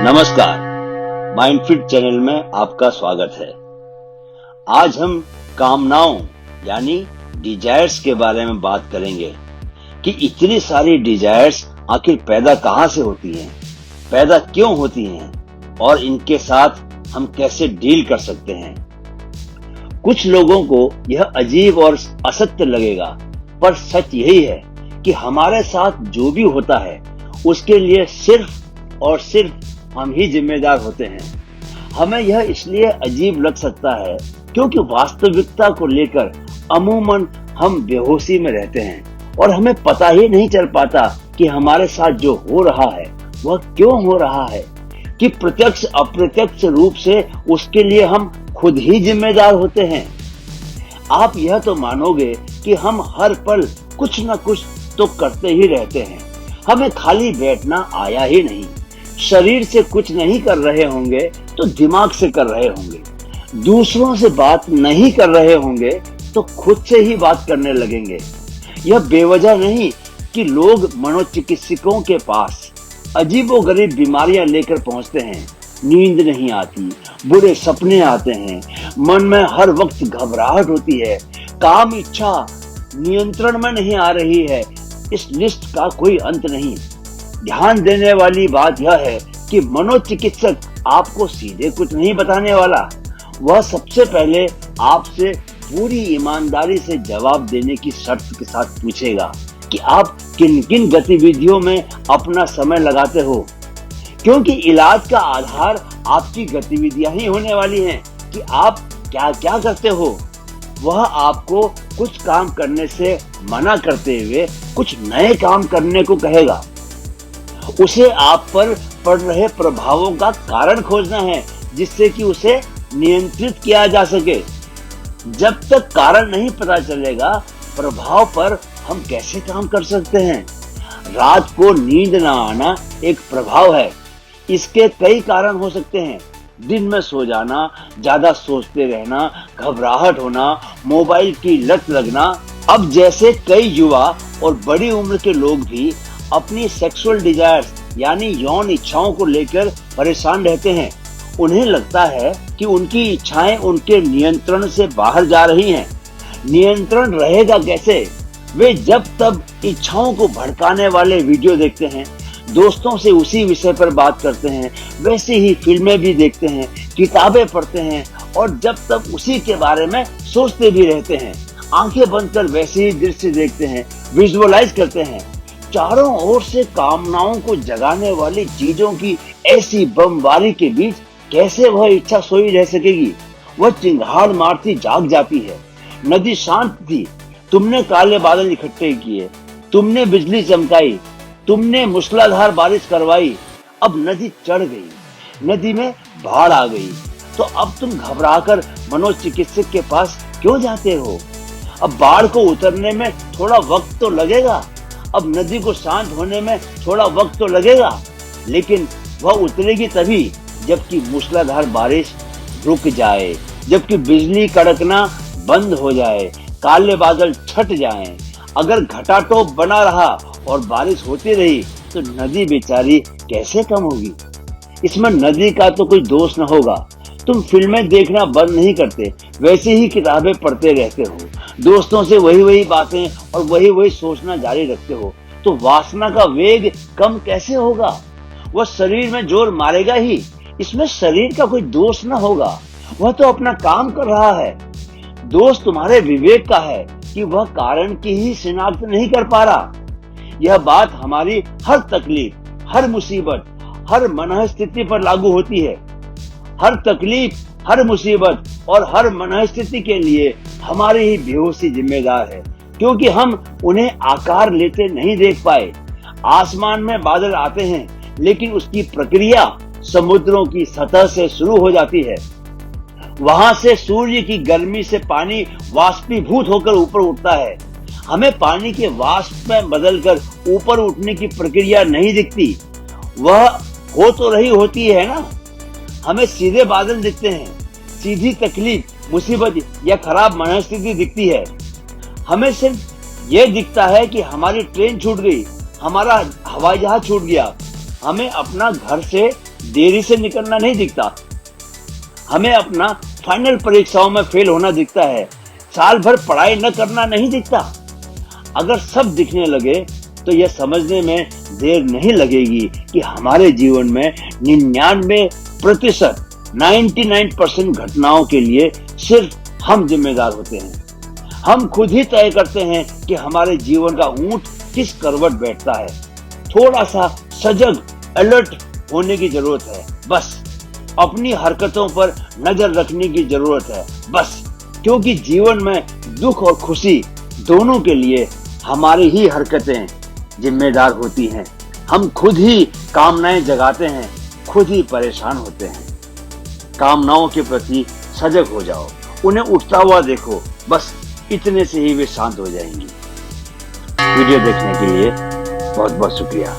नमस्कार, माइंडफिट चैनल में आपका स्वागत है। आज हम कामनाओं यानी डिजायर्स के बारे में बात करेंगे कि इतनी सारी डिजायर्स आखिर पैदा कहां से होती हैं, पैदा क्यों होती हैं और इनके साथ हम कैसे डील कर सकते हैं। कुछ लोगों को यह अजीब और असत्य लगेगा, पर सच यही है कि हमारे साथ जो भी होता है उसके लिए सिर्फ और सिर्फ हम ही जिम्मेदार होते हैं। हमें यह इसलिए अजीब लग सकता है क्योंकि वास्तविकता को लेकर अमूमन हम बेहोशी में रहते हैं और हमें पता ही नहीं चल पाता कि हमारे साथ जो हो रहा है वह क्यों हो रहा है, कि प्रत्यक्ष अप्रत्यक्ष रूप से उसके लिए हम खुद ही जिम्मेदार होते हैं। आप यह तो मानोगे कि हम हर पल कुछ न कुछ तो करते ही रहते हैं, हमें खाली बैठना आया ही नहीं। शरीर से कुछ नहीं कर रहे होंगे तो दिमाग से कर रहे होंगे, दूसरों से बात नहीं कर रहे होंगे तो खुद से ही बात करने लगेंगे। यह बेवजह नहीं कि लोग मनोचिकित्सकों के पास अजीबोगरीब बीमारियां लेकर पहुंचते हैं। नींद नहीं आती, बुरे सपने आते हैं, मन में हर वक्त घबराहट होती है, काम इच्छा नियंत्रण में नहीं आ रही है। इस लिस्ट का कोई अंत नहीं। ध्यान देने वाली बात यह है कि मनोचिकित्सक आपको सीधे कुछ नहीं बताने वाला। वह सबसे पहले आपसे पूरी ईमानदारी से जवाब देने की शर्त के साथ पूछेगा कि आप किन किन गतिविधियों में अपना समय लगाते हो, क्योंकि इलाज का आधार आपकी गतिविधियां ही होने वाली हैं कि आप क्या क्या करते हो। वह आपको कुछ काम करने से मना करते हुए कुछ नए काम करने को कहेगा। उसे आप पर पड़ रहे प्रभावों का कारण खोजना है जिससे कि उसे नियंत्रित किया जा सके। जब तक कारण नहीं पता चलेगा प्रभाव पर हम कैसे काम कर सकते हैं। रात को नींद ना आना एक प्रभाव है। इसके कई कारण हो सकते हैं। दिन में सो जाना, ज्यादा सोचते रहना, घबराहट होना, मोबाइल की लत लगना। अब जैसे कई युवा और बड़ी उम्र के लोग भी अपनी सेक्सुअल डिजायर्स यानी यौन इच्छाओं को लेकर परेशान रहते हैं। उन्हें लगता है कि उनकी इच्छाएं उनके नियंत्रण से बाहर जा रही हैं। नियंत्रण रहेगा कैसे? वे जब तब इच्छाओं को भड़काने वाले वीडियो देखते हैं, दोस्तों से उसी विषय पर बात करते हैं, वैसे ही फिल्में भी देखते हैं, किताबें पढ़ते हैं और जब तब उसी के बारे में सोचते भी रहते हैं। आंखें बंद कर वैसे ही दृश्य देखते हैं, विजुअलाइज करते हैं। चारों ओर से कामनाओं को जगाने वाली चीजों की ऐसी बमबारी के बीच कैसे वह इच्छा सोई रह सकेगी? वह चिंगाड़ मारती जाग जाती है। नदी शांत थी, तुमने काले बादल इकट्ठे किए, तुमने बिजली चमकाई, तुमने मूसलाधार बारिश करवाई। अब नदी चढ़ गई, नदी में बाढ़ आ गई, तो अब तुम घबराकर मनोचिकित्सक के पास क्यों जाते हो? अब बाढ़ को उतरने में थोड़ा वक्त तो लगेगा, अब नदी को शांत होने में थोड़ा वक्त तो लगेगा, लेकिन वह उतरेगी तभी जबकि मूसलाधार बारिश रुक जाए, जबकि बिजली कड़कना बंद हो जाए, काले बादल छट जाएं। अगर घटाटोप बना रहा और बारिश होती रही तो नदी बेचारी कैसे कम होगी? इसमें नदी का तो कोई दोष न होगा। तुम फिल्में देखना बंद नहीं करते, वैसे ही किताबें पढ़ते रहते हो, दोस्तों से वही बातें और वही सोचना जारी रखते हो, तो वासना का वेग कम कैसे होगा? वह शरीर में जोर मारेगा ही। इसमें शरीर का कोई दोष न होगा, वह तो अपना काम कर रहा है। दोष तुम्हारे विवेक का है कि वह कारण की ही शिनाख्त नहीं कर पा रहा। यह बात हमारी हर तकलीफ, हर मुसीबत, हर मनःस्थिति पर लागू होती है। हर तकलीफ, हर मुसीबत और हर मनःस्थिति के लिए हमारी ही बेहोशी जिम्मेदार है, क्योंकि हम उन्हें आकार लेते नहीं देख पाए। आसमान में बादल आते हैं, लेकिन उसकी प्रक्रिया समुद्रों की सतह से शुरू हो जाती है। वहां से सूर्य की गर्मी से पानी वाष्पीभूत होकर ऊपर उठता है। हमें पानी के वाष्प में बदलकर ऊपर उठने की प्रक्रिया नहीं दिखती, वह हो तो रही होती है ना। हमें सीधे बादल दिखते हैं, सीधी तकलीफ, मुसीबत या खराब मनःस्थिति दिखती है। हमें सिर्फ यह दिखता है कि हमारी ट्रेन छूट गई, हमारा हवाई जहाज छूट गया, हमें अपना घर से देरी से निकलना नहीं दिखता, हमें अपना फाइनल परीक्षाओं में फेल होना दिखता है, साल भर पढ़ाई न करना नहीं दिखता। अगर सब दिखने लगे तो यह समझने में देर नहीं लगेगी कि हमारे जीवन में 99% 99% घटनाओं के लिए सिर्फ हम जिम्मेदार होते हैं। हम खुद ही तय करते हैं कि हमारे जीवन का ऊंट किस करवट बैठता है। थोड़ा सा सजग अलर्ट होने की जरूरत है, बस अपनी हरकतों पर नजर रखने की जरूरत है, बस। क्योंकि जीवन में दुख और खुशी दोनों के लिए हमारी ही हरकतें जिम्मेदार होती हैं। हम खुद ही कामनाएं जगाते हैं, खुद ही परेशान होते हैं। कामनाओं के प्रति सजग हो जाओ, उन्हें उठता हुआ देखो, बस इतने से ही वे शांत हो जाएंगी। वीडियो देखने के लिए बहुत बहुत शुक्रिया।